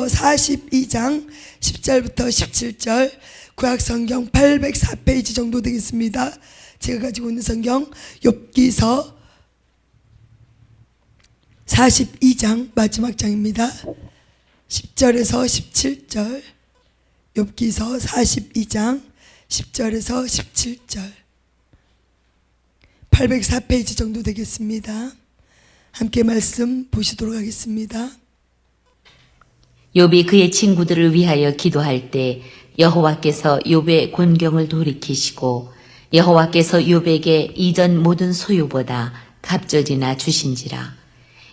42장 10절부터 17절, 구약성경 804페이지 정도 되겠습니다. 제가 가지고 있는 성경 욥기서 42장 마지막 장입니다. 10절에서 17절, 욥기서 42장 10절에서 17절, 804페이지 정도 되겠습니다. 함께 말씀 보시도록 하겠습니다. 욥이 그의 친구들을 위하여 기도할 때 여호와께서 욥의 곤경을 돌이키시고 여호와께서 욥에게 이전 모든 소유보다 갑절이나 주신지라.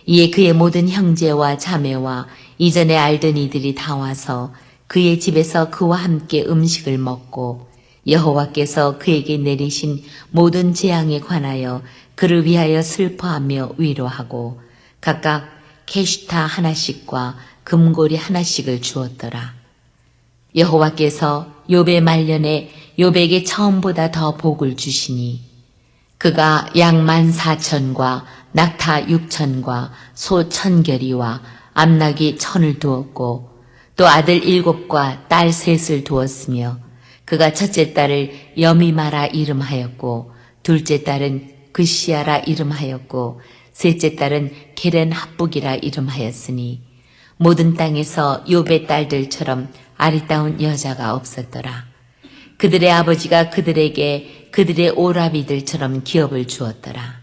이에 그의 모든 형제와 자매와 이전에 알던 이들이 다 와서 그의 집에서 그와 함께 음식을 먹고 여호와께서 그에게 내리신 모든 재앙에 관하여 그를 위하여 슬퍼하며 위로하고 각각 캐시타 하나씩과 금고리 하나씩을 주었더라. 여호와께서 욥의 말년에 욥에게 처음보다 더 복을 주시니 그가 양 14,000과 낙타 6,000과 소 1,000결이와 암낙이 1,000을 두었고 또 아들 7과 딸 3을 두었으며 그가 첫째 딸을 여미마라 이름하였고 둘째 딸은 그시아라 이름하였고 셋째 딸은 게렌 합북이라 이름하였으니 모든 땅에서 욥의 딸들처럼 아리따운 여자가 없었더라. 그들의 아버지가 그들에게 그들의 오라비들처럼 기업을 주었더라.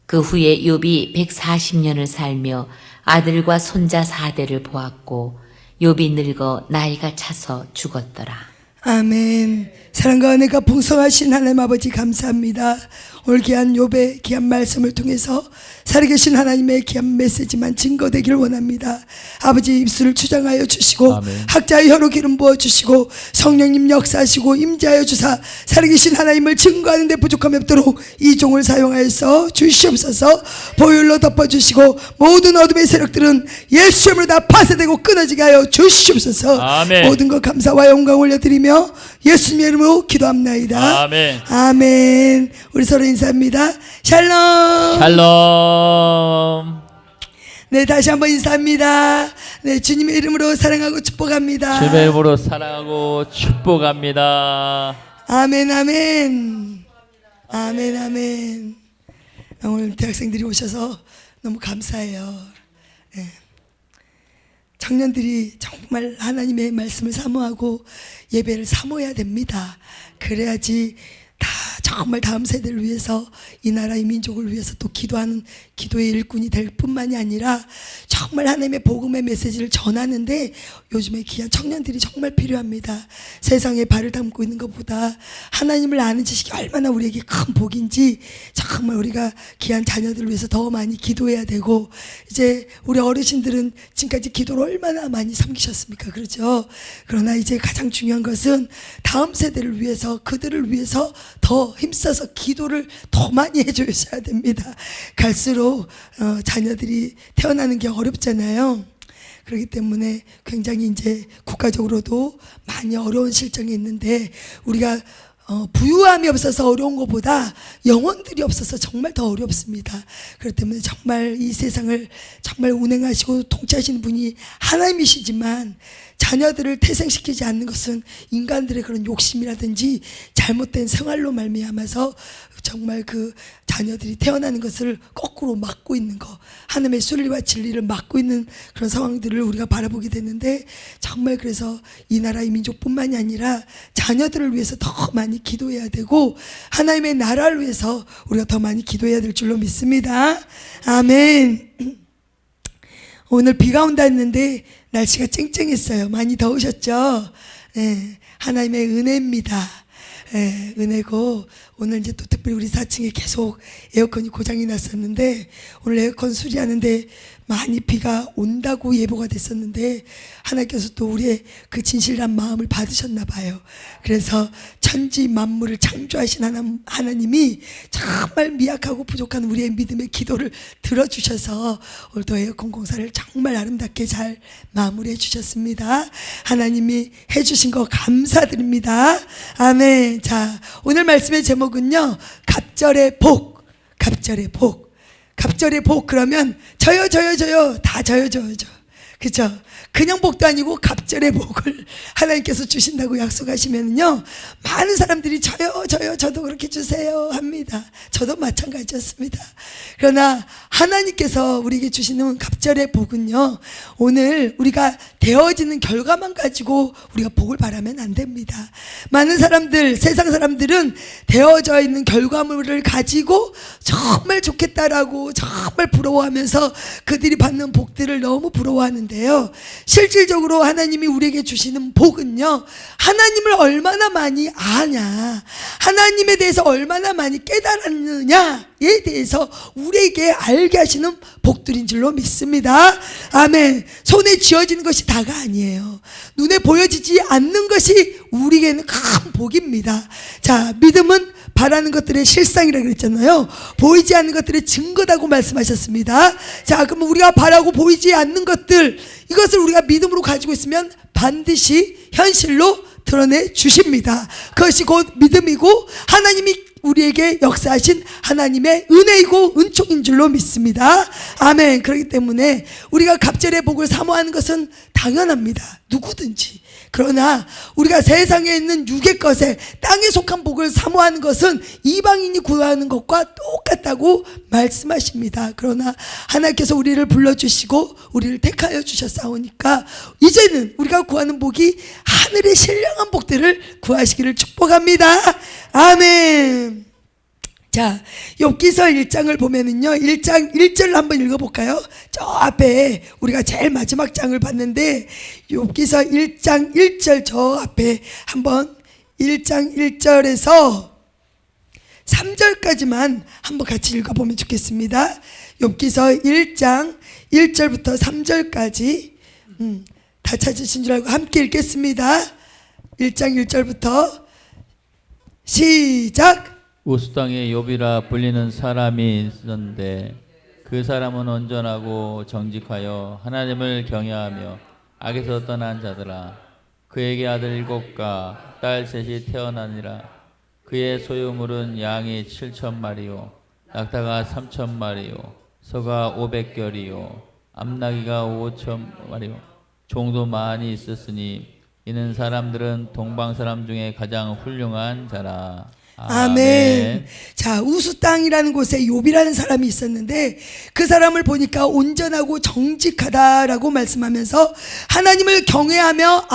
그 후에 욥이 140년을 살며 아들과 손자 4대를 보았고 욥이 늙어 나이가 차서 죽었더라. 아멘. 사랑과 은혜가 풍성하신 하나님 아버지 감사합니다. 오늘 귀한 욥의 귀한 말씀을 통해서 살아계신 하나님의 귀한 메시지만 증거되기를 원합니다. 아버지 입술을 주장하여 주시고 아멘. 학자의 혀로 기름 부어주시고 성령님 역사하시고 임재하여 주사 살아계신 하나님을 증거하는 데 부족함이 없도록 이 종을 사용하여서 주시옵소서. 보혈로 덮어주시고 모든 어둠의 세력들은 예수 이름으로 다 파쇄되고 끊어지게 하여 주시옵소서. 아멘. 모든 것 감사와 영광 올려드리며 예수님의 이름으로 기도합나이다. 아멘. 아멘. 우리 서로 인사합니다. 샬롬. 샬롬. 네, 다시 한번 인사합니다. 네, 주님의 이름으로 사랑하고 축복합니다. 주님의 이름으로 사랑하고 축복합니다. 아멘, 아멘. 아멘, 아멘. 오늘 대학생들이 오셔서 너무 감사해요. 네. 청년들이 정말 하나님의 말씀을 사모하고 예배를 사모해야 됩니다. 그래야지 다 정말 다음 세대를 위해서 이 나라 이 민족을 위해서 또 기도하는 기도의 일꾼이 될 뿐만이 아니라 정말 하나님의 복음의 메시지를 전하는데 요즘에 귀한 청년들이 정말 필요합니다. 세상에 발을 담고 있는 것보다 하나님을 아는 지식이 얼마나 우리에게 큰 복인지 정말 우리가 귀한 자녀들을 위해서 더 많이 기도해야 되고, 이제 우리 어르신들은 지금까지 기도를 얼마나 많이 섬기셨습니까? 그렇죠? 그러나 이제 가장 중요한 것은 다음 세대를 위해서 그들을 위해서 더 힘써서 기도를 더 많이 해주셔야 됩니다. 갈수록 자녀들이 태어나는 게 어렵잖아요. 그렇기 때문에 굉장히 이제 국가적으로도 많이 어려운 실정이 있는데 우리가 부유함이 없어서 어려운 것보다 영혼들이 없어서 정말 더 어렵습니다. 그렇기 때문에 정말 이 세상을 정말 운행하시고 통치하시는 분이 하나님이시지만 자녀들을 태생시키지 않는 것은 인간들의 그런 욕심이라든지 잘못된 생활로 말미암아서 정말 그 자녀들이 태어나는 것을 거꾸로 막고 있는 거, 하나님의 순리와 진리를 막고 있는 그런 상황들을 우리가 바라보게 되는데, 정말 그래서 이 나라 이 민족뿐만이 아니라 자녀들을 위해서 더 많이 기도해야 되고 하나님의 나라를 위해서 우리가 더 많이 기도해야 될 줄로 믿습니다. 아멘. 오늘 비가 온다 했는데 날씨가 쨍쨍했어요. 많이 더우셨죠? 네, 하나님의 은혜입니다. 네, 은혜고, 오늘 이제 또 특별히 우리 4층에 계속 에어컨이 고장이 났었는데 오늘 에어컨 수리하는데 많이 비가 온다고 예보가 됐었는데 하나님께서 또 우리의 그 진실한 마음을 받으셨나 봐요. 그래서 천지 만물을 창조하신 하나님이 정말 미약하고 부족한 우리의 믿음의 기도를 들어주셔서 오늘도 에어컨 공사를 정말 아름답게 잘 마무리해 주셨습니다. 하나님이 해주신 거 감사드립니다. 아멘. 자, 오늘 말씀의 제목은요, 갑절의 복. 갑절의 복. 갑절의 복 그러면 저요 다 저요. 그죠? 그냥 복도 아니고 갑절의 복을 하나님께서 주신다고 약속하시면요, 많은 사람들이 저도 그렇게 주세요 합니다. 저도 마찬가지였습니다. 그러나 하나님께서 우리에게 주시는 갑절의 복은요, 오늘 우리가 되어지는 결과만 가지고 우리가 복을 바라면 안 됩니다. 많은 사람들, 세상 사람들은 되어져 있는 결과물을 가지고 정말 좋겠다라고 정말 부러워하면서 그들이 받는 복들을 너무 부러워하는데요, 실질적으로 하나님이 우리에게 주시는 복은요, 하나님을 얼마나 많이 아냐, 하나님에 대해서 얼마나 많이 깨달았느냐에 대해서 우리에게 알게 하시는 복들인 줄로 믿습니다. 아멘. 손에 쥐어지는 것이 다가 아니에요. 눈에 보여지지 않는 것이 우리에게는 큰 복입니다. 자, 믿음은 바라는 것들의 실상이라고 그랬잖아요. 보이지 않는 것들의 증거다고 말씀하셨습니다. 자, 그러면 우리가 바라고 보이지 않는 것들, 이것을 우리가 믿음으로 가지고 있으면 반드시 현실로 드러내 주십니다. 그것이 곧 믿음이고 하나님이 우리에게 역사하신 하나님의 은혜이고 은총인 줄로 믿습니다. 아멘. 그렇기 때문에 우리가 갑절의 복을 사모하는 것은 당연합니다. 누구든지. 그러나 우리가 세상에 있는 육의 것에 땅에 속한 복을 사모하는 것은 이방인이 구하는 것과 똑같다고 말씀하십니다. 그러나 하나님께서 우리를 불러주시고 우리를 택하여 주셨사오니까 이제는 우리가 구하는 복이 하늘의 신령한 복들을 구하시기를 축복합니다. 아멘. 자, 욥기서 1장을 보면은요, 1장 1절을 한번 읽어볼까요? 저 앞에 우리가 제일 마지막 장을 봤는데 욥기서 1장 1절 저 앞에 한번 1장 1절에서 3절까지만 한번 같이 읽어보면 좋겠습니다. 욥기서 1장 1절부터 3절까지 다 찾으신 줄 알고 함께 읽겠습니다. 1장 1절부터 시작. 우스 땅에 욥이라 불리는 사람이 있었는데 그 사람은 온전하고 정직하여 하나님을 경외하며 악에서 떠난 자더라. 그에게 아들 7과 딸 셋이 태어나니라. 그의 소유물은 양이 7,000마리요 낙타가 3,000마리요 소가 500결이요 암나귀가 5,000마리요 종도 많이 있었으니 이는 사람들은 동방 사람 중에 가장 훌륭한 자라. 아멘. 자, 우스 땅이라는 곳에 욥이라는 사람이 있었는데 그 사람을 보니까 온전하고 정직하다라고 말씀하면서 하나님을 경외하며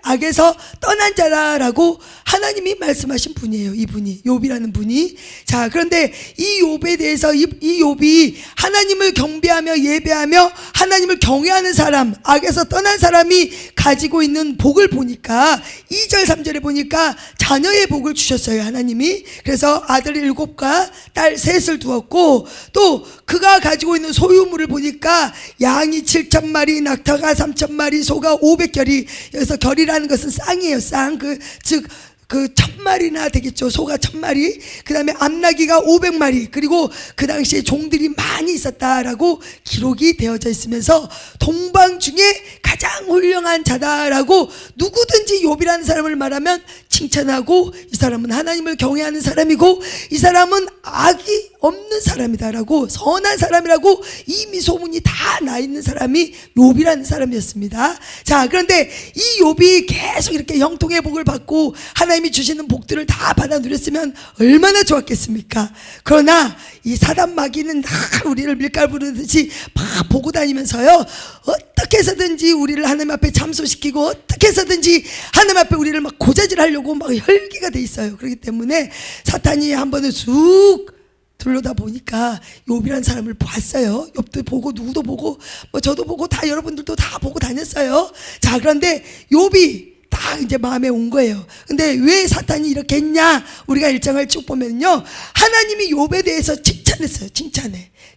악에서 떠난 자라라고 하나님이 말씀하신 분이에요. 이분이, 욥이라는 분이. 자, 그런데 이 욥에 대해서 이 욥이 하나님을 경배하며 예배하며 하나님을 경외하는 사람, 악에서 떠난 사람이 가지고 있는 복을 보니까 2절 3절에 보니까 자녀의 복을 주셨어요, 하나님이. 그래서 아들 7과 딸 3을 두었고, 또 그가 가지고 있는 소유물을 보니까 양이 7,000마리, 낙타가 3,000마리, 소가 500결이. 여기서 결이라는 것은 쌍이에요. 쌍. 즉 1,000마리나 되겠죠. 소가 1,000마리. 그 다음에 암나귀가 500마리. 그리고 그 당시에 종들이 많이 있었다라고 기록이 되어져 있으면서 동방 중에 가장 훌륭한 자다라고 누구든지 욥이라는 사람을 말하면 칭찬하고, 이 사람은 하나님을 경외하는 사람이고 이 사람은 악이 없는 사람이다라고, 선한 사람이라고 이미 소문이 다 나 있는 사람이 욥이라는 사람이었습니다. 자, 그런데 이 욥이 계속 이렇게 형통의 복을 받고 하나님이 주시는 복들을 다 받아 누렸으면 얼마나 좋았겠습니까? 그러나 이 사단 마귀는 다 우리를 밀가루 부르듯이 막 보고 다니면서요, 어떻게 해서든지 우리를 하나님 앞에 참소시키고 어떻게 해서든지 하나님 앞에 우리를 막 고자질하려고 막 혈기가 돼 있어요. 그렇기 때문에 사탄이 한 번에 쑥 둘러다 보니까 욥이라는 사람을 봤어요. 욥도 보고 누구도 보고 뭐 저도 보고 다 여러분들도 다 보고 다녔어요. 자, 그런데 욥이 딱 이제 마음에 온 거예요. 근데 왜 사탄이 이렇게 했냐? 우리가 1장을 쭉 보면요, 하나님이 욥에 대해서 칭찬했어요.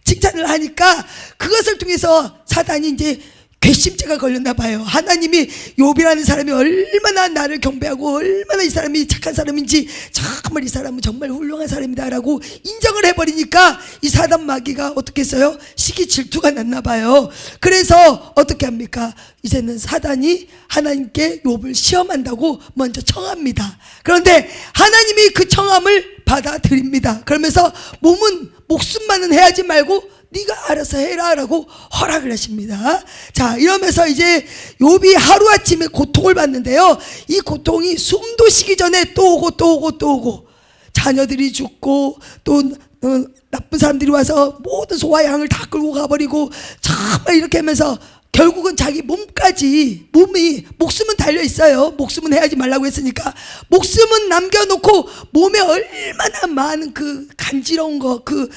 칭찬을 하니까 그것을 통해서 사탄이 이제 괘씸죄가 걸렸나 봐요. 하나님이 욥이라는 사람이 얼마나 나를 경배하고 얼마나 이 사람이 착한 사람인지, 정말 이 사람은 정말 훌륭한 사람이다라고 인정을 해버리니까 이 사단 마귀가 어떻게 했어요? 시기 질투가 났나 봐요. 그래서 어떻게 합니까? 이제는 사단이 하나님께 욥을 시험한다고 먼저 청합니다. 그런데 하나님이 그 청함을 받아들입니다. 그러면서 목숨만은 해하지 말고 네가 알아서 해라 라고 허락을 하십니다. 자, 이러면서 이제 욥이 하루아침에 고통을 받는데요, 이 고통이 숨도 쉬기 전에 또 오고 또 오고 또 오고, 자녀들이 죽고 또 나쁜 사람들이 와서 모든 소와 양을 다 끌고 가버리고, 정말 이렇게 하면서 결국은 자기 목숨은 달려 있어요. 목숨은 해야지 말라고 했으니까 목숨은 남겨놓고 몸에 얼마나 많은 그 간지러운 거, 그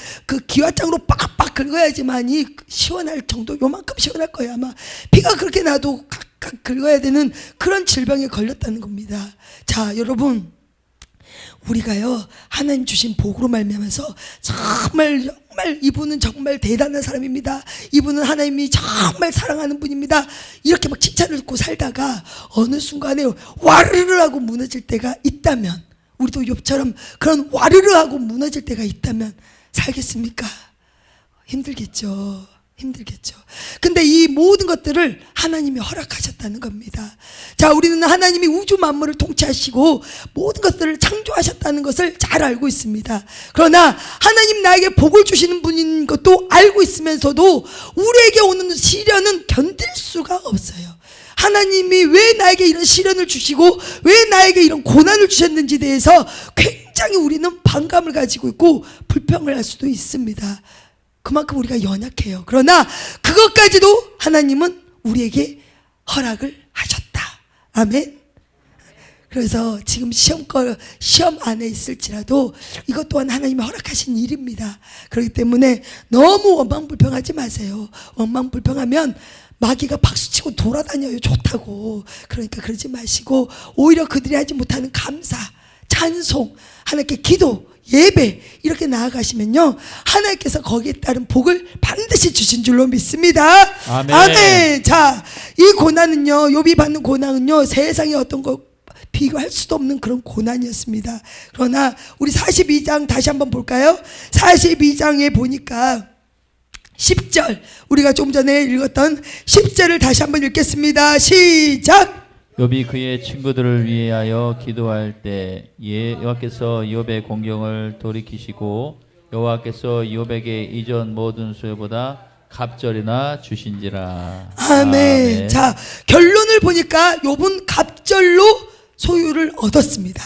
기와장으로 빡빡 긁어야지만이 시원할 정도, 요만큼 시원할 거예요. 아마 피가 그렇게 나도 각각 긁어야 되는 그런 질병에 걸렸다는 겁니다. 자, 여러분, 우리가요, 하나님 주신 복으로 말미암아서 정말 이분은 정말 대단한 사람입니다, 이분은 하나님이 정말 사랑하는 분입니다, 이렇게 막 칭찬을 듣고 살다가 어느 순간에 와르르 하고 무너질 때가 있다면, 우리도 욥처럼 그런 와르르 하고 무너질 때가 있다면 살겠습니까? 힘들겠죠. 근데 이 모든 것들을 하나님이 허락하셨다는 겁니다. 자, 우리는 하나님이 우주 만물을 통치하시고 모든 것들을 창조하셨다는 것을 잘 알고 있습니다. 그러나 하나님 나에게 복을 주시는 분인 것도 알고 있으면서도 우리에게 오는 시련은 견딜 수가 없어요. 하나님이 왜 나에게 이런 시련을 주시고 왜 나에게 이런 고난을 주셨는지에 대해서 굉장히 우리는 반감을 가지고 있고 불평을 할 수도 있습니다. 그만큼 우리가 연약해요. 그러나 그것까지도 하나님은 우리에게 허락을 하셨다. 아멘. 그래서 지금 시험 안에 있을지라도 이것 또한 하나님이 허락하신 일입니다. 그렇기 때문에 너무 원망불평하지 마세요. 원망불평하면 마귀가 박수치고 돌아다녀요, 좋다고. 그러니까 그러지 마시고 오히려 그들이 하지 못하는 감사, 찬송, 하나님께 기도, 예배 이렇게 나아가시면요, 하나님께서 거기에 따른 복을 반드시 주신 줄로 믿습니다. 아멘. 아멘. 자, 이 고난은요, 욥이 받는 고난은요, 세상에 어떤 거 비교할 수도 없는 그런 고난이었습니다. 그러나 우리 42장 다시 한번 볼까요? 42장에 보니까 10절, 우리가 좀 전에 읽었던 10절을 다시 한번 읽겠습니다. 시작. 욥이 그의 친구들을 위하여 기도할 때 여호와께서 욥의 공경을 돌이키시고 여호와께서 욥에게 이전 모든 소유보다 갑절이나 주신지라. 아멘. 자, 결론을 보니까 욥은 갑절로 소유를 얻었습니다.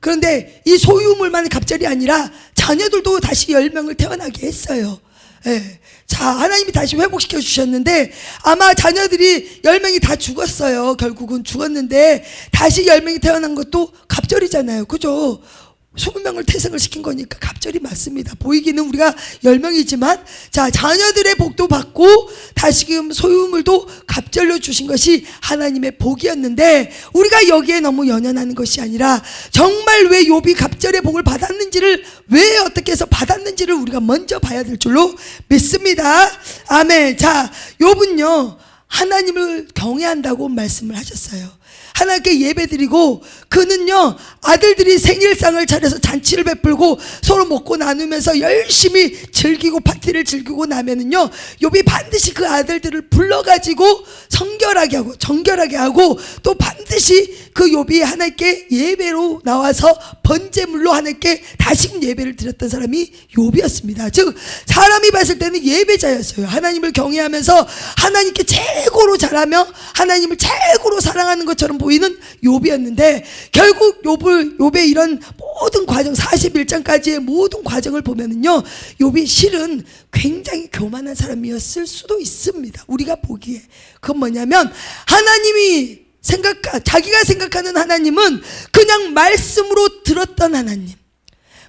그런데 이 소유물만 갑절이 아니라 자녀들도 다시 10명을 태어나게 했어요. 예. 자, 하나님이 다시 회복시켜 주셨는데 아마 자녀들이 10명이 다 죽었어요. 결국은 죽었는데 다시 10명이 태어난 것도 갑절이잖아요. 그죠? 20명을 태생을 시킨 거니까 갑절이 맞습니다. 보이기는 우리가 10명이지만, 자, 자녀들의 복도 받고 다시금 소유물도 갑절로 주신 것이 하나님의 복이었는데, 우리가 여기에 너무 연연하는 것이 아니라 정말 왜 욥이 갑절의 복을 받았는지를, 왜 어떻게 해서 받았는지를 우리가 먼저 봐야 될 줄로 믿습니다. 아멘. 자, 욥은요, 하나님을 경외한다고 말씀을 하셨어요. 하나님께 예배드리고, 그는요, 아들들이 생일상을 차려서 잔치를 베풀고 서로 먹고 나누면서 열심히 즐기고 파티를 즐기고 나면은요, 욥이 반드시 그 아들들을 불러가지고 성결하게 하고 정결하게 하고, 또 반드시 그 욥이 하나님께 예배로 나와서 번제물로 하나님께 다시금 예배를 드렸던 사람이 욥이었습니다. 즉, 사람이 봤을 때는 예배자였어요. 하나님을 경외하면서 하나님께 최고로 잘하며 하나님을 최고로 사랑하는 것처럼 보이는 욥이었는데, 결국 욥의 이런 모든 과정, 41장까지의 모든 과정을 보면은요, 욥이 실은 굉장히 교만한 사람이었을 수도 있습니다. 우리가 보기에. 그건 뭐냐면, 하나님이 자기가 생각하는 하나님은 그냥 말씀으로 들었던 하나님,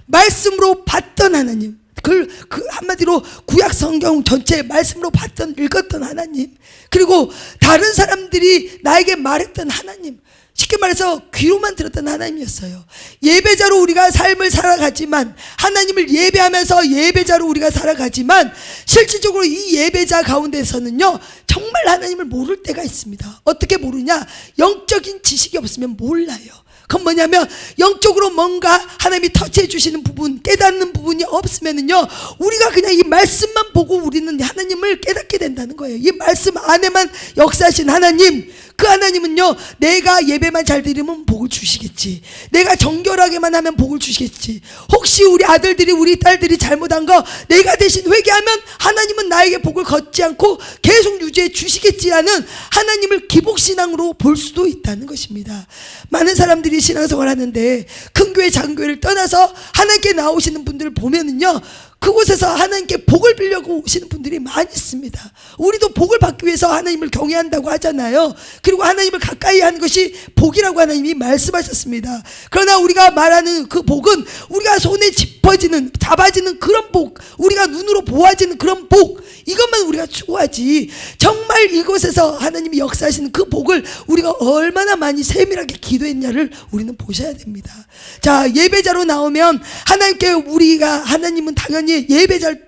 말씀으로 봤던 하나님, 그 한마디로 구약 성경 전체 말씀으로 봤던, 읽었던 하나님, 그리고 다른 사람들이 나에게 말했던 하나님, 쉽게 말해서 귀로만 들었던 하나님이었어요. 예배자로 우리가 삶을 살아가지만, 하나님을 예배하면서 예배자로 우리가 살아가지만, 실질적으로 이 예배자 가운데서는요, 정말 하나님을 모를 때가 있습니다. 어떻게 모르냐? 영적인 지식이 없으면 몰라요. 그건 뭐냐면 영적으로 뭔가 하나님이 터치해 주시는 부분, 깨닫는 부분이 없으면은요, 우리가 그냥 이 말씀만 보고 우리는 하나님을 깨닫게 된다는 거예요. 이 말씀 안에만 역사하신 하나님, 그 하나님은요, 내가 예배만 잘 드리면 복을 주시겠지, 내가 정결하게만 하면 복을 주시겠지, 혹시 우리 아들들이 우리 딸들이 잘못한 거 내가 대신 회개하면 하나님은 나에게 복을 걷지 않고 계속 유지해 주시겠지라는 하나님을 기복신앙으로 볼 수도 있다는 것입니다. 많은 사람들이 신앙생활 하는데 큰 교회 작은 교회를 떠나서 하나님께 나오시는 분들을 보면은요, 그곳에서 하나님께 복을 빌려고 오시는 분들이 많이 있습니다. 우리도 복을 받기 위해서 하나님을 경외한다고 하잖아요. 그리고 하나님을 가까이 하는 것이 복이라고 하나님이 말씀하셨습니다. 그러나 우리가 말하는 그 복은 우리가 손에 잡아지는 그런 복, 우리가 눈으로 보아지는 그런 복, 이것만 우리가 추구하지, 정말 이곳에서 하나님이 역사하시는 그 복을 우리가 얼마나 많이 세밀하게 기도했냐를 우리는 보셔야 됩니다. 자, 예배자로 나오면 하나님께 하나님은 당연히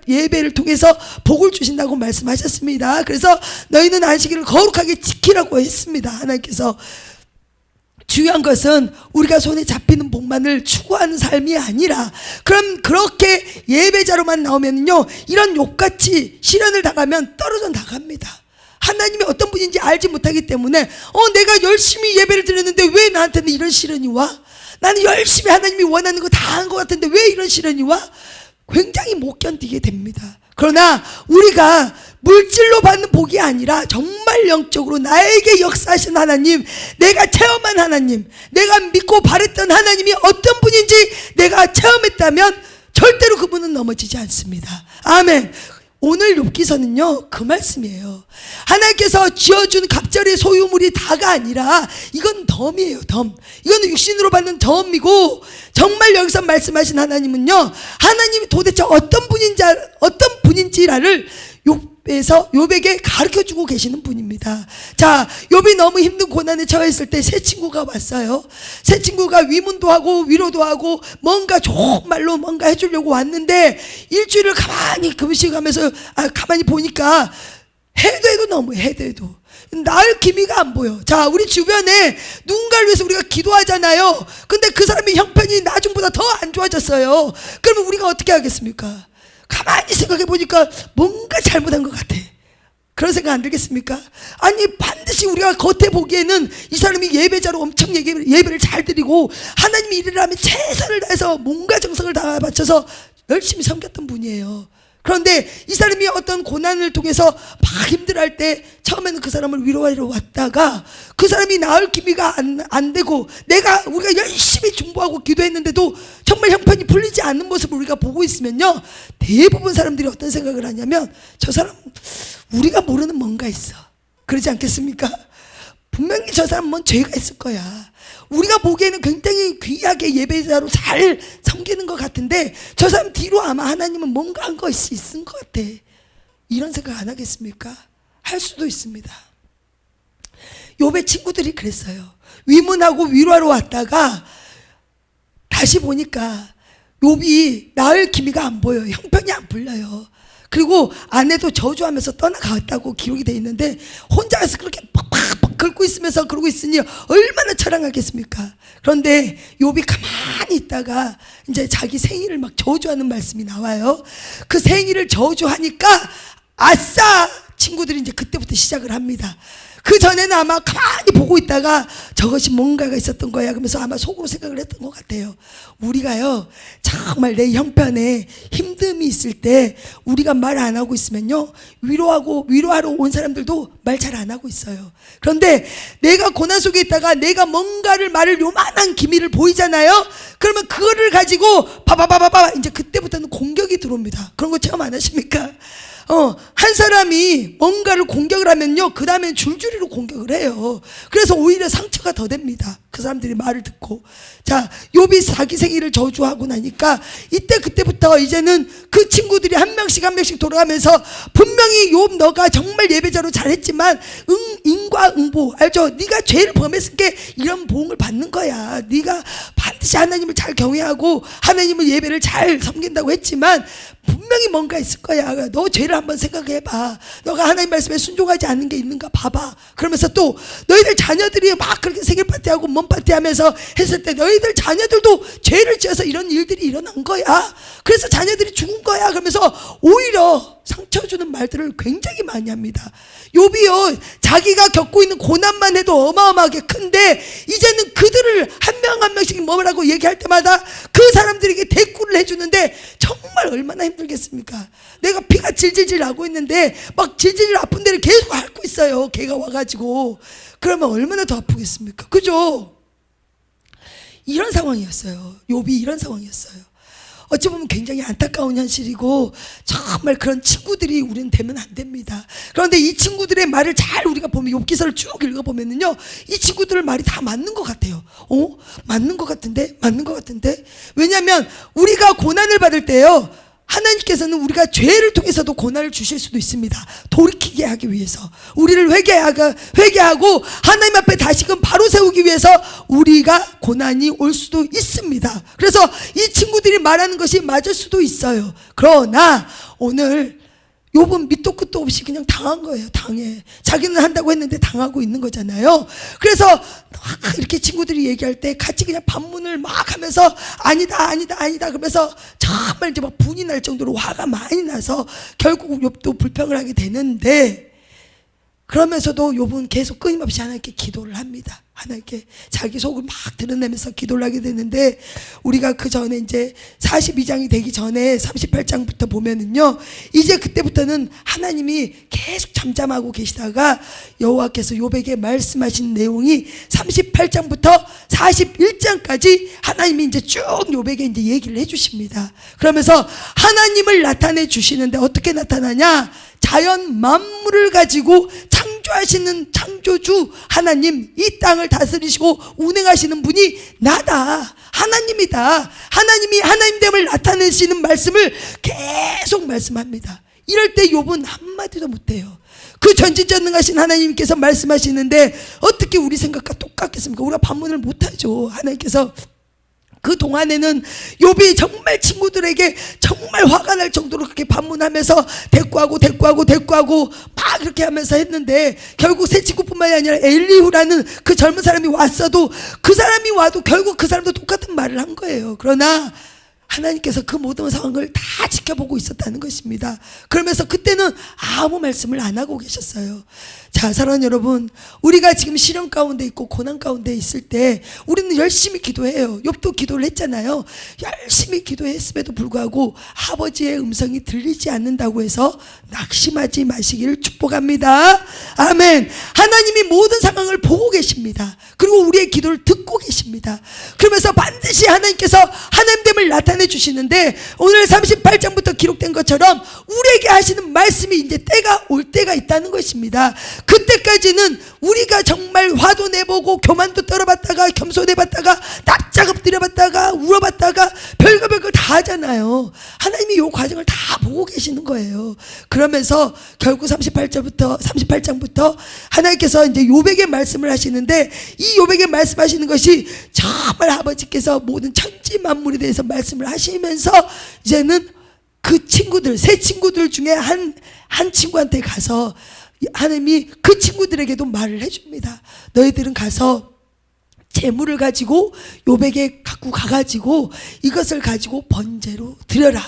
예배를 통해서 복을 주신다고 말씀하셨습니다. 그래서 너희는 안식일을 거룩하게 지키라고 했습니다. 하나님께서. 중요한 것은 우리가 손에 잡히는 복만을 추구하는 삶이 아니라, 그럼 그렇게 예배자로만 나오면요, 이런 욕같이 시련을 당하면 떨어져 나갑니다. 하나님이 어떤 분인지 알지 못하기 때문에 내가 열심히 예배를 드렸는데 왜 나한테는 이런 시련이 와? 나는 열심히 하나님이 원하는 거 다 한 것 같은데 왜 이런 시련이 와? 굉장히 못 견디게 됩니다. 그러나 우리가 물질로 받는 복이 아니라 정말 영적으로 나에게 역사하신 하나님, 내가 체험한 하나님, 내가 믿고 바랬던 하나님이 어떤 분인지 내가 체험했다면 절대로 그분은 넘어지지 않습니다. 아멘. 오늘 욥기서는요, 그 말씀이에요. 하나님께서 지어준 갑절의 소유물이 다가 아니라 이건 덤이에요. 덤. 이거는 육신으로 받는 덤이고, 정말 여기서 말씀하신 하나님은요, 하나님이 도대체 어떤 분인지를 욥에게 가르쳐주고 계시는 분입니다. 자, 욥이 너무 힘든 고난에 처했을 때 새 친구가 왔어요. 새 친구가 위문도 하고 위로도 하고 뭔가 좋은 말로 뭔가 해주려고 왔는데, 일주일을 가만히 금식하면서 가만히 보니까 해도 너무 해도 나을 기미가 안 보여. 자, 우리 주변에 누군가를 위해서 우리가 기도하잖아요. 근데 그 사람의 형편이 나중보다 더 안 좋아졌어요. 그러면 우리가 어떻게 하겠습니까? 가만히 생각해 보니까 뭔가 잘못한 것 같아. 그런 생각 안 들겠습니까? 아니, 반드시 우리가 겉에 보기에는 이 사람이 예배자로 엄청 예배를 잘 드리고 하나님이 이르라면 최선을 다해서 몸과 정성을 다 바쳐서 열심히 섬겼던 분이에요. 그런데 이 사람이 어떤 고난을 통해서 막 힘들어할 때 처음에는 그 사람을 위로하러 왔다가 그 사람이 나을 기미가 안 되고 우리가 열심히 중보하고 기도했는데도 정말 형편이 풀리지 않는 모습을 우리가 보고 있으면요, 대부분 사람들이 어떤 생각을 하냐면 저 사람 우리가 모르는 뭔가 있어. 그러지 않겠습니까? 분명히 저 사람 뭔 죄가 있을 거야. 우리가 보기에는 굉장히 귀하게 예배자로 잘 섬기는 것 같은데 저 사람 뒤로 아마 하나님은 뭔가 한 것이 있은 것 같아. 이런 생각 안 하겠습니까? 할 수도 있습니다. 욥의 친구들이 그랬어요. 위문하고 위로하러 왔다가 다시 보니까 욥이 나을 기미가 안 보여요. 형편이 안 풀려요. 그리고 아내도 저주하면서 떠나갔다고 기록이 돼 있는데 혼자서 그렇게 팍팍 긁고 있으면서 그러고 있으니 얼마나 처량하겠습니까? 그런데 욥이 가만히 있다가 이제 자기 생일을 막 저주하는 말씀이 나와요. 그 생일을 저주하니까 아싸! 친구들이 이제 그때부터 시작을 합니다. 그 전에는 아마 가만히 보고 있다가 저것이 뭔가가 있었던 거야 그러면서 아마 속으로 생각을 했던 것 같아요. 우리가요, 정말 내 형편에 힘듦이 있을 때 우리가 말 안 하고 있으면요, 위로하러 온 사람들도 말 잘 안 하고 있어요. 그런데 내가 고난 속에 있다가 내가 뭔가를 말을 요만한 기미를 보이잖아요. 그러면 그거를 가지고 바바바바바 이제 그때부터는 공격이 들어옵니다. 그런 거 체험 안 하십니까? 한 사람이 뭔가를 공격을 하면요, 그 다음엔 줄줄이로 공격을 해요. 그래서 오히려 상처가 더 됩니다. 그 사람들이 말을 듣고. 자, 욥이 자기 생일을 저주하고 나니까 그때부터 이제는 그 친구들이 한 명씩 돌아가면서 분명히 욥 너가 정말 예배자로 잘했지만 인과응보 알죠? 네가 죄를 범했으니까 이런 보응을 받는 거야. 네가 반드시 하나님을 잘 경외하고 하나님을 예배를 잘 섬긴다고 했지만 분명히 뭔가 있을 거야. 너 죄를 한번 생각해봐. 너가 하나님 말씀에 순종하지 않는 게 있는가 봐봐. 그러면서 또 너희들 자녀들이 막 그렇게 생일 파티하고 몸 파티하면서 했을 때 너희들 자녀들도 죄를 지어서 이런 일들이 일어난 거야. 그래서 자녀들이 죽은 거야. 그러면서 오히려 상처 주는 말들을 굉장히 많이 합니다. 욥이요, 자기가 겪고 있는 고난만 해도 어마어마하게 큰데 이제는 그들을 한 명 한 명씩 뭐라고 얘기할 때마다 그 사람들에게 대꾸를 해주는데 정말 얼마나 힘들겠습니까? 내가 피가 질질질 나고 있는데 막 질질질 아픈 데를 계속 앓고 있어요. 걔가 와가지고. 그러면 얼마나 더 아프겠습니까? 그죠? 이런 상황이었어요. 욥이 이런 상황이었어요. 어찌 보면 굉장히 안타까운 현실이고 정말 그런 친구들이 우리는 되면 안 됩니다. 그런데 이 친구들의 말을 잘 우리가 보면 욥기서를 쭉 읽어보면은요, 이 친구들 말이 다 맞는 것 같아요. 맞는 것 같은데? 맞는 것 같은데? 왜냐하면 우리가 고난을 받을 때요, 하나님께서는 우리가 죄를 통해서도 고난을 주실 수도 있습니다. 돌이키게 하기 위해서, 우리를 회개하고 하나님 앞에 다시금 바로 세우기 위해서 우리가 고난이 올 수도 있습니다. 그래서 이 친구들이 말하는 것이 맞을 수도 있어요. 그러나 오늘 욥은 밑도 끝도 없이 그냥 당한 거예요. 당해. 자기는 한다고 했는데 당하고 있는 거잖아요. 그래서 이렇게 친구들이 얘기할 때 같이 그냥 반문을 막 하면서 아니다 그러면서 정말 이제 막 분이 날 정도로 화가 많이 나서 결국 욥도 불평을 하게 되는데, 그러면서도 욥은 계속 끊임없이 하나님께 기도를 합니다. 하나님께 자기 속을 막 드러내면서 기도를 하게 되는데, 우리가 그 전에 이제 42장이 되기 전에 38장부터 보면은요, 이제 그때부터는 하나님이 계속 잠잠하고 계시다가 여호와께서 욥에게 말씀하신 내용이 38장부터 41장까지 하나님이 이제 쭉 욥에게 이제 얘기를 해주십니다. 그러면서 하나님을 나타내 주시는데 어떻게 나타나냐? 자연 만물을 가지고 창조하시는 창조주 하나님, 이 땅을 다스리시고 운행하시는 분이 나다, 하나님이다. 하나님이 하나님됨을 나타내시는 말씀을 계속 말씀합니다. 이럴 때 욥은 한마디도 못해요. 그 전지전능하신 하나님께서 말씀하시는데 어떻게 우리 생각과 똑같겠습니까? 우리가 반문을 못하죠. 하나님께서 그 동안에는 욥이 정말 친구들에게 정말 화가 날 정도로 그렇게 반문하면서 대꾸하고 막 그렇게 하면서 했는데, 결국 새 친구뿐만이 아니라 엘리후라는 그 젊은 사람이 왔어도, 그 사람이 와도 결국 그 사람도 똑같은 말을 한 거예요. 그러나 하나님께서 그 모든 상황을 다 지켜보고 있었다는 것입니다. 그러면서 그때는 아무 말씀을 안 하고 계셨어요. 자, 사랑하는 여러분, 우리가 지금 시련 가운데 있고 고난 가운데 있을 때 우리는 열심히 기도해요. 욥도 기도를 했잖아요. 열심히 기도했음에도 불구하고 아버지의 음성이 들리지 않는다고 해서 낙심하지 마시기를 축복합니다. 아멘. 하나님이 모든 상황을 보고 계십니다. 그리고 우리의 기도를 듣고 계십니다. 그러면서 반드시 하나님께서 하나님됨을 나타내 주시는데, 오늘 38장부터 기록된 것처럼 우리에게 하시는 말씀이 이제 때가 올 때가 있다는 것입니다. 그때까지는 우리가 정말 화도 내보고 교만도 떨어봤다가 겸손해봤다가 납작 엎드려봤다가 울어봤다가 별거 다 하잖아요. 하나님이 이 과정을 다 보고 계시는 거예요. 그러면서 결국 38장부터 하나님께서 이제 욥에게 말씀을 하시는데, 이 욥에게 말씀하시는 것이 정말 아버지께서 모든 천지 만물에 대해서 말씀을 하시면서 이제는 그 친구들, 세 친구들 중에 한 친구한테 가서 하나님이 그 친구들에게도 말을 해줍니다. 너희들은 가서 재물을 가지고 욥에게 갖고 가가지고 이것을 가지고 번제로 드려라.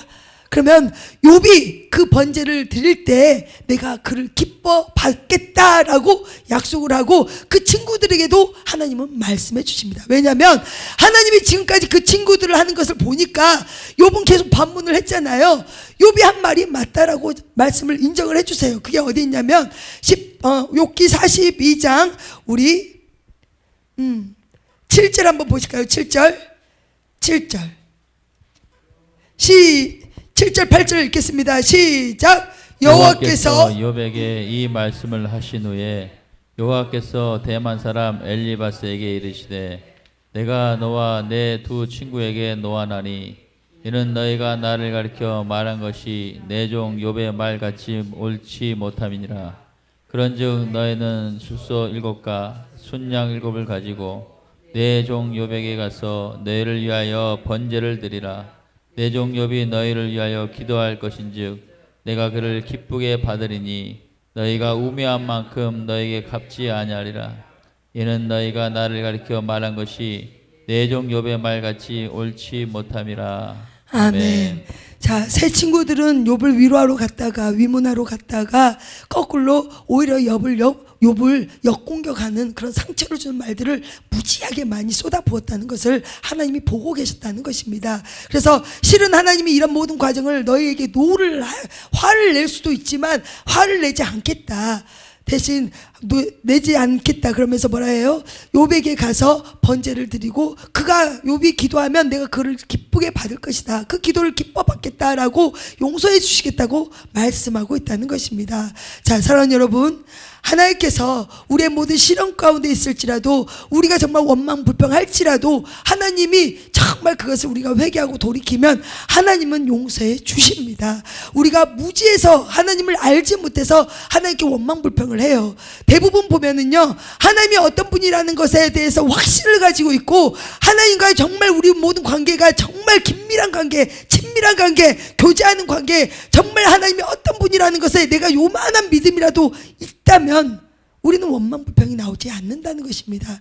그러면 욥이 그 번제를 드릴 때 내가 그를 기뻐 받겠다라고 약속을 하고 그 친구들에게도 하나님은 말씀해 주십니다. 왜냐하면 하나님이 지금까지 그 친구들을 하는 것을 보니까 욥은 계속 반문을 했잖아요. 욥이 한 말이 맞다라고 말씀을 인정을 해주세요. 그게 어디 있냐면 욥기 42장 우리 7절 한번 보실까요? 7절 7절 8절 읽겠습니다. 시작. 여호와께서 욥에게 이 말씀을 하신 후에 여호와께서 대만 사람 엘리바스에게 이르시되 내가 너와 내 두 친구에게 노하나니 이는 너희가 나를 가리켜 말한 것이 내 종 욥의 말같이 옳지 못함이니라. 그런즉 너희는 숫소 7과 순양 7을 가지고 내 종 욥에게 가서 너희를 위하여 번제를 드리라. 내 종 욥이 너희를 위하여 기도할 것인즉 내가 그를 기쁘게 받으리니 너희가 우매한 만큼 너희에게 갚지 아니하리라. 이는 너희가 나를 가리켜 말한 것이 내 종 욥의 말같이 옳지 못함이라. 아멘. 자, 새 친구들은 욥을 위로하러 갔다가 위문하러 갔다가 거꾸로 오히려 욥을 역공격하는 그런 상처를 주는 말들을 무지하게 많이 쏟아부었다는 것을 하나님이 보고 계셨다는 것입니다. 그래서 실은 하나님이 이런 모든 과정을 너희에게 화를 낼 수도 있지만 화를 내지 않겠다. 대신 내지 않겠다 그러면서 뭐라 해요? 욥에게 가서 번제를 드리고 그가 욥이 기도하면 내가 그를 기쁘게 받을 것이다. 그 기도를 기뻐 받겠다라고 용서해 주시겠다고 말씀하고 있다는 것입니다. 자, 사랑하는 여러분, 하나님께서 우리의 모든 시련 가운데 있을지라도 우리가 정말 원망불평할지라도 하나님이 정말 그것을 우리가 회개하고 돌이키면 하나님은 용서해 주십니다. 우리가 무지해서 하나님을 알지 못해서 하나님께 원망불평을 해요. 대부분 보면은요, 하나님이 어떤 분이라는 것에 대해서 확신을 가지고 있고 하나님과 정말 우리 모든 관계가 정말 긴밀한 관계, 친밀한 관계, 교제하는 관계, 정말 하나님이 어떤 분이라는 것에 내가 요만한 믿음이라도 있다면 우리는 원망불평이 나오지 않는다는 것입니다.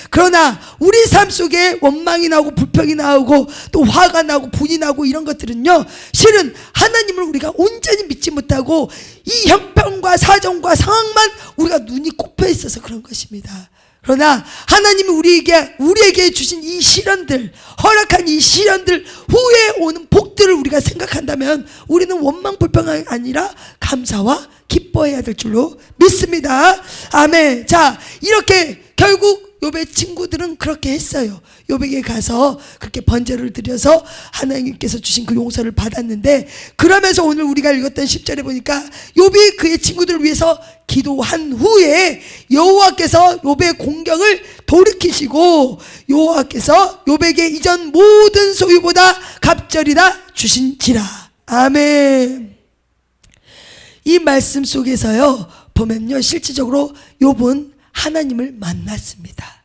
그러나 우리 삶 속에 원망이 나오고 불평이 나오고 또 화가 나고 분이 나고 이런 것들은요, 실은 하나님을 우리가 온전히 믿지 못하고 이 형편과 사정과 상황만 우리가 눈이 꼽혀 있어서 그런 것입니다. 그러나 하나님이 우리에게 주신 이 시련들, 허락한 이 시련들 후에 오는 복들을 우리가 생각한다면 우리는 원망불평이 아니라 감사와 기뻐해야 될 줄로 믿습니다. 아멘. 자, 이렇게 결국 욥의 친구들은 그렇게 했어요. 욥에게 가서 그렇게 번제를 드려서 하나님께서 주신 그 용서를 받았는데, 그러면서 오늘 우리가 읽었던 10절에 보니까 욥이 그의 친구들을 위해서 기도한 후에 여호와께서 욥의 공경을 돌이키시고 여호와께서 욥에게 이전 모든 소유보다 갑절이다 주신지라. 아멘. 이 말씀 속에서요 보면요, 실질적으로 욥은 하나님을 만났습니다.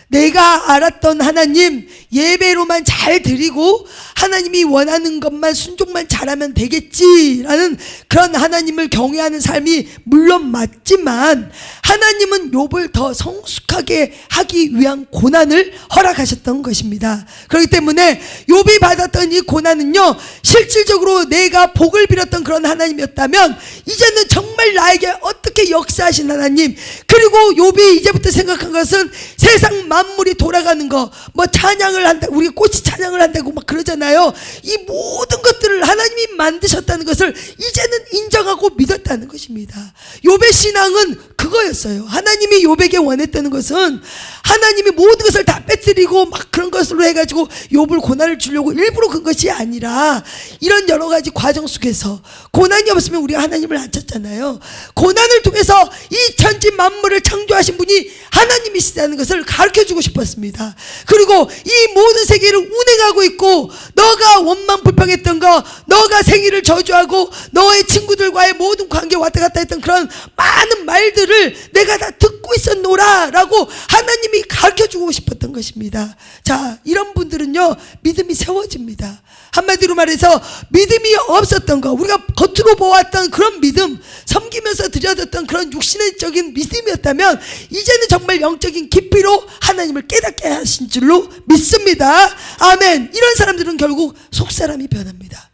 내가 알았던 하나님, 예배로만 잘 드리고 하나님이 원하는 것만 순종만 잘하면 되겠지라는 그런 하나님을 경외하는 삶이 물론 맞지만 하나님은 욥을 더 성숙하게 하기 위한 고난을 허락하셨던 것입니다. 그렇기 때문에 욥이 받았던 이 고난은요, 실질적으로 내가 복을 빌었던 그런 하나님이었다면 이제는 정말 나에게 어떻게 역사하신 하나님, 그리고 욥이 이제부터 생각한 것은 세상 만물이 돌아가는 거, 뭐 찬양을 한다, 우리가 꽃이 찬양을 한다고 막 그러잖아요. 이 모든 것들을 하나님이 만드셨다는 것을 이제는 인정하고 믿었다는 것입니다. 욥의 신앙은 그거였어요. 하나님이 욥에게 원했다는 것은 하나님이 모든 것을 다 빼뜨리고 막 그런 것으로 해가지고 욥을 고난을 주려고 일부러 그런 것이 아니라 이런 여러 가지 과정 속에서 고난이 없으면 우리가 하나님을 안 찾잖아요. 고난을 통해서 이 천지 만물을 창조하신 분이 하나님이시다는 것을 가르쳐주고 싶었습니다. 그리고 이 모든 세계를 운행하고 있고 너가 원망불평했던 거, 너가 생일을 저주하고 너의 친구들과의 모든 관계 왔다 갔다 했던 그런 많은 말들을 내가 다 듣고 있었노라 라고 하나님이 가르쳐주고 싶었던 것입니다. 자, 이런 분들은요 믿음이 세워집니다. 한마디로 말해서 믿음이 없었던 거, 우리가 겉으로 보았던 그런 믿음, 섬기면서 드려졌던 그런 육신적인 믿음이었다면 이제는 정말 영적인 깊이로 하나님을 깨닫게 하신 줄로 믿습니다. 아멘. 이런 사람들은 결국 속사람이 변합니다.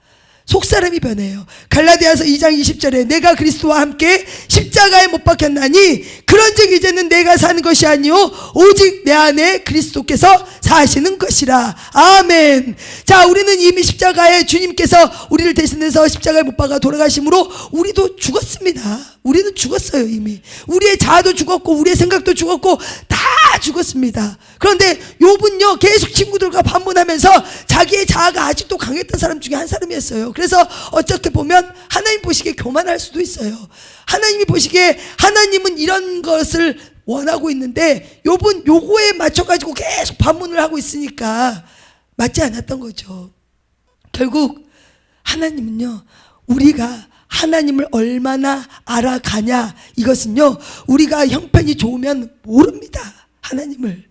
속사람이 변해요. 갈라디아서 2장 20절에 내가 그리스도와 함께 십자가에 못 박혔나니 그런즉 이제는 내가 사는 것이 아니요 오직 내 안에 그리스도께서 사시는 것이라. 아멘. 자, 우리는 이미 십자가에 주님께서 우리를 대신해서 십자가에 못 박아 돌아가심으로 우리도 죽었습니다. 우리는 죽었어요. 이미 우리의 자아도 죽었고 우리의 생각도 죽었고 다 죽었습니다. 그런데 욥은요 계속 친구들과 반문하면서 자기의 자아가 아직도 강했던 사람 중에 한 사람이었어요. 그래서 어떻게 보면 하나님 보시기에 교만할 수도 있어요. 하나님이 보시기에 하나님은 이런 것을 원하고 있는데 욥은 요거에 맞춰가지고 계속 반문을 하고 있으니까 맞지 않았던 거죠. 결국 하나님은요, 우리가 하나님을 얼마나 알아가냐, 이것은요 우리가 형편이 좋으면 모릅니다. 하나님을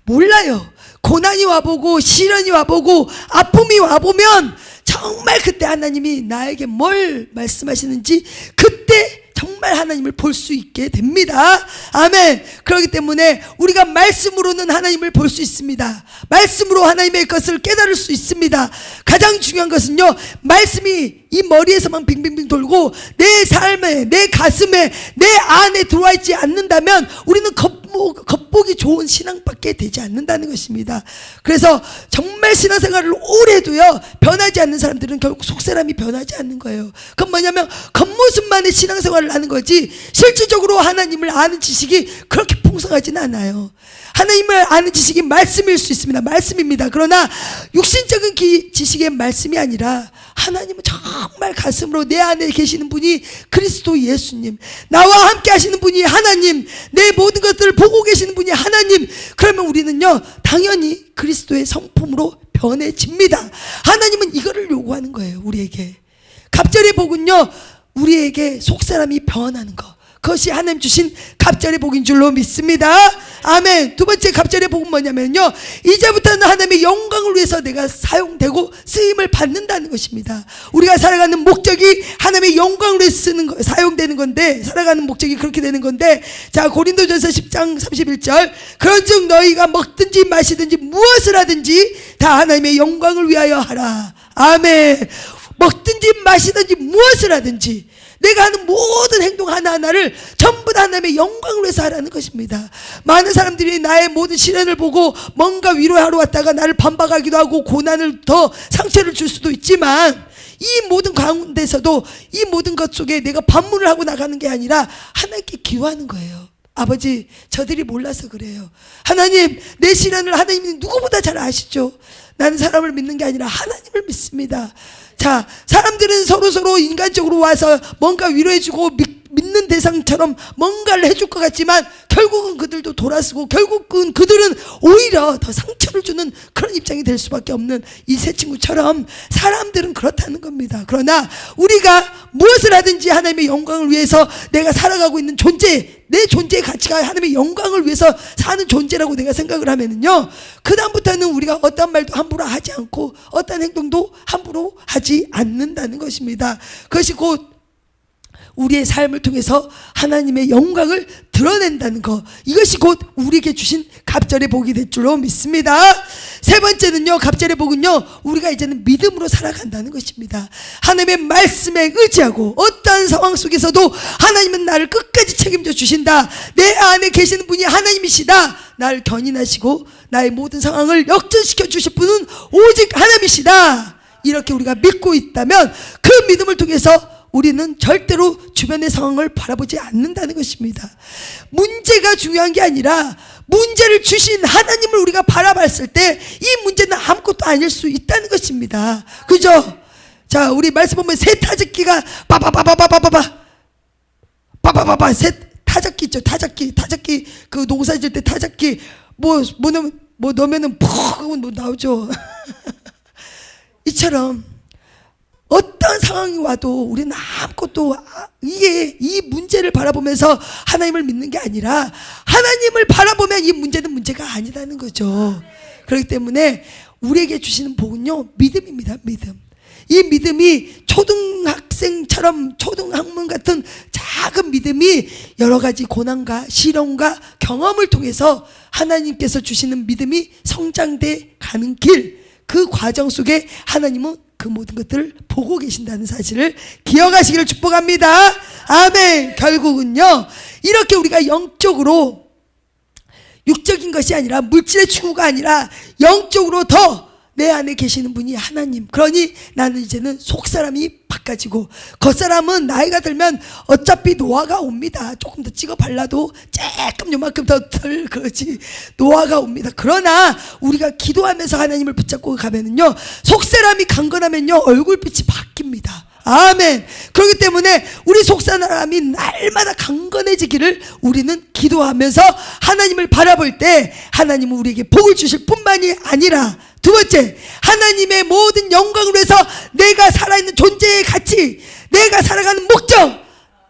몰라요. 고난이 와보고 시련이 와보고 아픔이 와보면 정말 그때 하나님이 나에게 뭘 말씀하시는지 그때 정말 하나님을 볼 수 있게 됩니다. 아멘. 그렇기 때문에 우리가 말씀으로는 하나님을 볼 수 있습니다. 말씀으로 하나님의 것을 깨달을 수 있습니다. 가장 중요한 것은요, 말씀이 이 머리에서만 빙빙빙 돌고 내 삶에, 내 가슴에, 내 안에 들어와 있지 않는다면 우리는 겉보기 좋은 신앙밖에 되지 않는다는 것입니다. 그래서 정말 신앙생활을 오래 해도요, 변하지 않는 사람들은 결국 속사람이 변하지 않는 거예요. 그건 뭐냐면 겉모습만의 신앙생활을 하는 거지 실질적으로 하나님을 아는 지식이 그렇게 풍성하지는 않아요. 하나님을 아는 지식이 말씀일 수 있습니다. 말씀입니다. 그러나 육신적인 지식의 말씀이 아니라 하나님은 정말 가슴으로 내 안에 계시는 분이 그리스도 예수님, 나와 함께 하시는 분이 하나님, 내 모든 것들을 보고 계시는 분이 하나님. 그러면 우리는요 당연히 그리스도의 성품으로 변해집니다. 하나님은 이거를 요구하는 거예요. 우리에게 갑절의 복은요 우리에게 속사람이 변하는 것, 그것이 하나님 주신 갑절의 복인 줄로 믿습니다. 아멘. 두 번째 갑절의 복은 뭐냐면요, 이제부터는 하나님의 영광을 위해서 내가 사용되고 쓰임을 받는다는 것입니다. 우리가 살아가는 목적이 하나님의 영광을 위해서 쓰는 거, 사용되는 건데, 살아가는 목적이 그렇게 되는 건데, 자 고린도전서 10장 31절, 그런즉 너희가 먹든지 마시든지 무엇을 하든지 다 하나님의 영광을 위하여 하라. 아멘. 먹든지 마시든지 무엇을 하든지 내가 하는 모든 행동 하나하나를 전부 다 하나님의 영광을 위해서 하라는 것입니다. 많은 사람들이 나의 모든 시련을 보고 뭔가 위로하러 왔다가 나를 반박하기도 하고 고난을 더 상처를 줄 수도 있지만, 이 모든 가운데서도 이 모든 것 속에 내가 반문을 하고 나가는 게 아니라 하나님께 기도하는 거예요. 아버지, 저들이 몰라서 그래요. 하나님, 내 시련을 하나님이 누구보다 잘 아시죠. 나는 사람을 믿는 게 아니라 하나님을 믿습니다. 자, 사람들은 서로 인간적으로 와서 뭔가 위로해주고 믿는 대상처럼 뭔가를 해줄 것 같지만 결국은 그들도 돌아서고 결국은 그들은 오히려 더 상처를 주는 그런 입장이 될 수밖에 없는 이 세 친구처럼 사람들은 그렇다는 겁니다. 그러나 우리가 무엇을 하든지 하나님의 영광을 위해서 내가 살아가고 있는 존재, 내 존재의 가치가 하나님의 영광을 위해서 사는 존재라고 내가 생각을 하면은요, 그 다음부터는 우리가 어떤 말도 함부로 하지 않고 어떤 행동도 함부로 하지 않는다는 것입니다. 그것이 곧 우리의 삶을 통해서 하나님의 영광을 드러낸다는 것, 이것이 곧 우리에게 주신 갑절의 복이 될 줄로 믿습니다. 세 번째는요, 갑절의 복은요, 우리가 이제는 믿음으로 살아간다는 것입니다. 하나님의 말씀에 의지하고 어떠한 상황 속에서도 하나님은 나를 끝까지 책임져 주신다, 내 안에 계시는 분이 하나님이시다, 나를 견인하시고 나의 모든 상황을 역전시켜 주실 분은 오직 하나님이시다, 이렇게 우리가 믿고 있다면 그 믿음을 통해서 우리는 절대로 주변의 상황을 바라보지 않는다는 것입니다. 문제가 중요한 게 아니라 문제를 주신 하나님을 우리가 바라봤을 때 이 문제는 아무것도 아닐 수 있다는 것입니다. 그죠? 자, 우리 말씀 보면 새 타작기가 빠바바바바바바 새 타작기 있죠. 타작기 그 농사 지을 때 타작기 뭐 넣으면은 푹 나오죠. 이처럼 어떤 상황이 와도 우리는 아무것도 이 문제를 바라보면서 하나님을 믿는 게 아니라 하나님을 바라보면 이 문제는 문제가 아니라는 거죠. 그렇기 때문에 우리에게 주시는 복은요, 믿음입니다. 믿음. 이 믿음이 초등학생처럼 초등학문 같은 작은 믿음이 여러 가지 고난과 시련과 경험을 통해서 하나님께서 주시는 믿음이 성장돼 가는 길, 그 과정 속에 하나님은 그 모든 것들을 보고 계신다는 사실을 기억하시기를 축복합니다. 아멘. 결국은요, 이렇게 우리가 영적으로 육적인 것이 아니라 물질의 추구가 아니라 영적으로 더 내 안에 계시는 분이 하나님. 그러니 나는 이제는 속사람이 바꿔지고 겉사람은 나이가 들면 어차피 노화가 옵니다. 조금 더 찍어 발라도 조금 요만큼 더 덜 그러지 노화가 옵니다. 그러나 우리가 기도하면서 하나님을 붙잡고 가면은요, 속사람이 강건하면요 얼굴빛이 바뀝니다. 아멘. 그렇기 때문에 우리 속사람이 날마다 강건해지기를 우리는 기도하면서 하나님을 바라볼 때 하나님은 우리에게 복을 주실 뿐만이 아니라, 두 번째, 하나님의 모든 영광을 위해서 내가 살아있는 존재의 가치, 내가 살아가는 목적,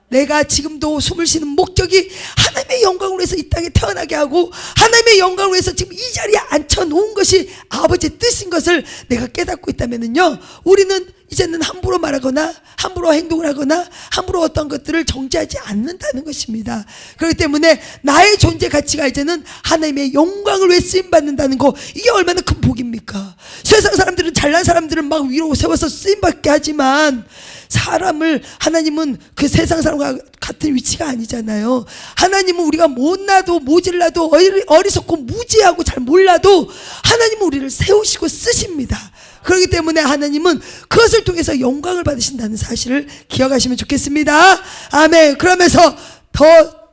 내가 지금도 숨을 쉬는 목적이 하나님의 영광을 위해서 이 땅에 태어나게 하고 하나님의 영광을 위해서 지금 이 자리에 앉혀놓은 것이 아버지의 뜻인 것을 내가 깨닫고 있다면요, 우리는 이제는 함부로 말하거나 함부로 행동을 하거나 함부로 어떤 것들을 정죄하지 않는다는 것입니다. 그렇기 때문에 나의 존재 가치가 이제는 하나님의 영광을 위해 쓰임받는다는 거, 이게 얼마나 큰 복입니까? 세상 사람들은, 잘난 사람들은 막 위로 세워서 쓰임받게 하지만 사람을, 하나님은 그 세상 사람과 같은 위치가 아니잖아요. 하나님은 우리가 못나도 모질라도 어리석고 무지하고 잘 몰라도 하나님은 우리를 세우시고 쓰십니다. 그렇기 때문에 하나님은 그것을 통해서 영광을 받으신다는 사실을 기억하시면 좋겠습니다. 아멘. 그러면서 더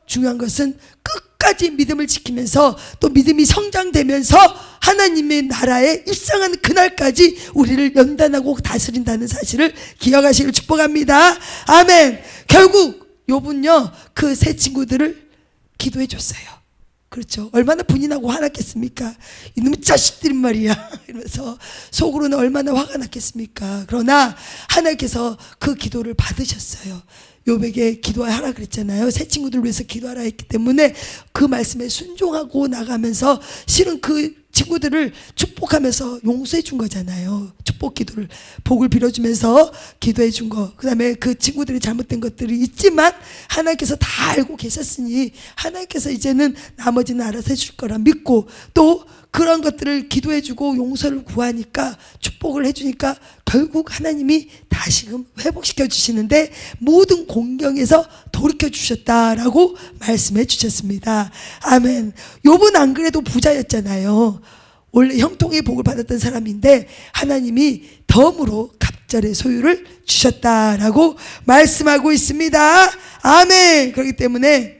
중요한 것은 끝까지 믿음을 지키면서 또 믿음이 성장되면서 하나님의 나라에 입성하는 그날까지 우리를 연단하고 다스린다는 사실을 기억하시길 축복합니다. 아멘. 결국 욥은요, 그 세 친구들을 기도해 줬어요. 그렇죠. 얼마나 분이 나고 화났겠습니까? 이놈의 자식들이 말이야 이러면서 속으로는 얼마나 화가 났겠습니까? 그러나 하나님께서 그 기도를 받으셨어요. 욥에게 기도하라 그랬잖아요. 새 친구들 위해서 기도하라 했기 때문에 그 말씀에 순종하고 나가면서 실은 그 친구들을 축복하면서 용서해 준 거잖아요. 축복 기도를, 복을 빌어주면서 기도해 준 거. 그 다음에 그 친구들이 잘못된 것들이 있지만 하나님께서 다 알고 계셨으니 하나님께서 이제는 나머지는 알아서 해줄 거라 믿고, 또 그런 것들을 기도해 주고 용서를 구하니까, 축복을 해주니까 결국 하나님이 다시금 회복시켜 주시는데 모든 공경에서 돌이켜 주셨다라고 말씀해 주셨습니다. 아멘. 욥은 안 그래도 부자였잖아요. 원래 형통의 복을 받았던 사람인데 하나님이 덤으로 갑절의 소유를 주셨다라고 말씀하고 있습니다. 아멘. 그렇기 때문에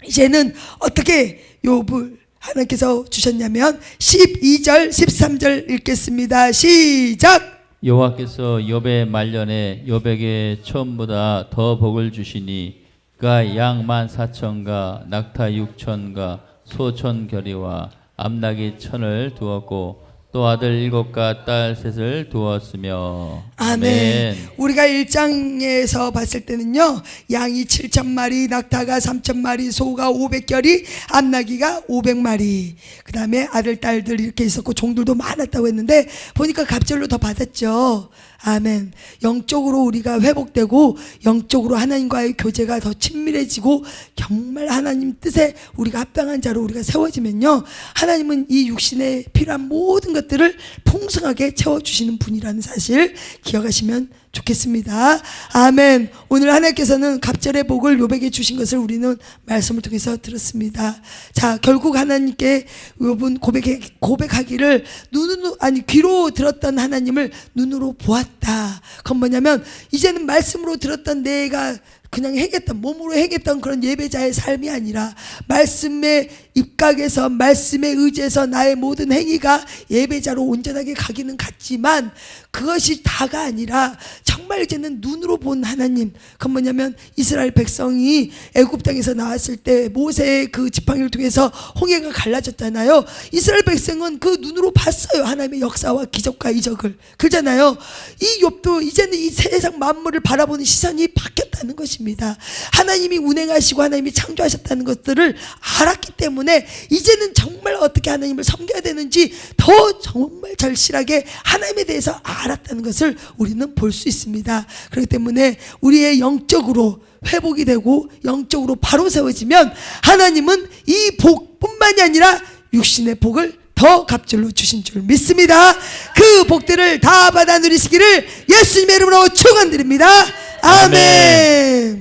이제는 어떻게 욥을 하나님께서 주셨냐면 12절 13절 읽겠습니다. 시작. 여호와께서 욥의 말년에 욥에게 처음보다 더 복을 주시니 그가 양 14,000가 낙타 6,000가 소 1,000결이와 암나귀 1,000을 두었고 또 아들 7과 딸 3을 두었으며. 아멘. 우리가 1장에서 봤을 때는요, 양이 7,000마리, 낙타가 3,000마리, 소가 500결이, 암나귀가 500마리, 그 다음에 아들 딸들 이렇게 있었고 종들도 많았다고 했는데 보니까 갑절로 더 받았죠. 아멘. 영적으로 우리가 회복되고 영적으로 하나님과의 교제가 더 친밀해지고 정말 하나님 뜻에 우리가 합당한 자로 우리가 세워지면요, 하나님은 이 육신에 필요한 모든 것들을 풍성하게 채워주시는 분이라는 사실 기억하시면 좋겠습니다. 아멘. 오늘 하나님께서는 갑절의 복을 욥에게 주신 것을 우리는 말씀을 통해서 들었습니다. 자, 결국 하나님께 욥은 고백하기를 귀로 들었던 하나님을 눈으로 보았다. 그건 뭐냐면 이제는 말씀으로 들었던 내가 그냥 행했던, 몸으로 행했던 그런 예배자의 삶이 아니라 말씀의 입각에서, 말씀에 의지해서 나의 모든 행위가 예배자로 온전하게 가기는 같지만 그것이 다가 아니라 정말 이제는 눈으로 본 하나님. 그건 뭐냐면 이스라엘 백성이 애굽 땅에서 나왔을 때 모세의 그 지팡이를 통해서 홍해가 갈라졌잖아요. 이스라엘 백성은 그 눈으로 봤어요. 하나님의 역사와 기적과 이적을. 그러잖아요. 이 욥도 이제는 이 세상 만물을 바라보는 시선이 바뀌었다는 것입니다. 하나님이 운행하시고 하나님이 창조하셨다는 것들을 알았기 때문에 이제는 정말 어떻게 하나님을 섬겨야 되는지 더 정말 절실하게 하나님에 대해서 알았다는 것을 우리는 볼 수 있습니다. 그렇기 때문에 우리의 영적으로 회복이 되고 영적으로 바로 세워지면 하나님은 이 복뿐만이 아니라 육신의 복을 더 갑절로 주신 줄 믿습니다. 그 복들을 다 받아 누리시기를 예수님의 이름으로 축원드립니다. 아멘.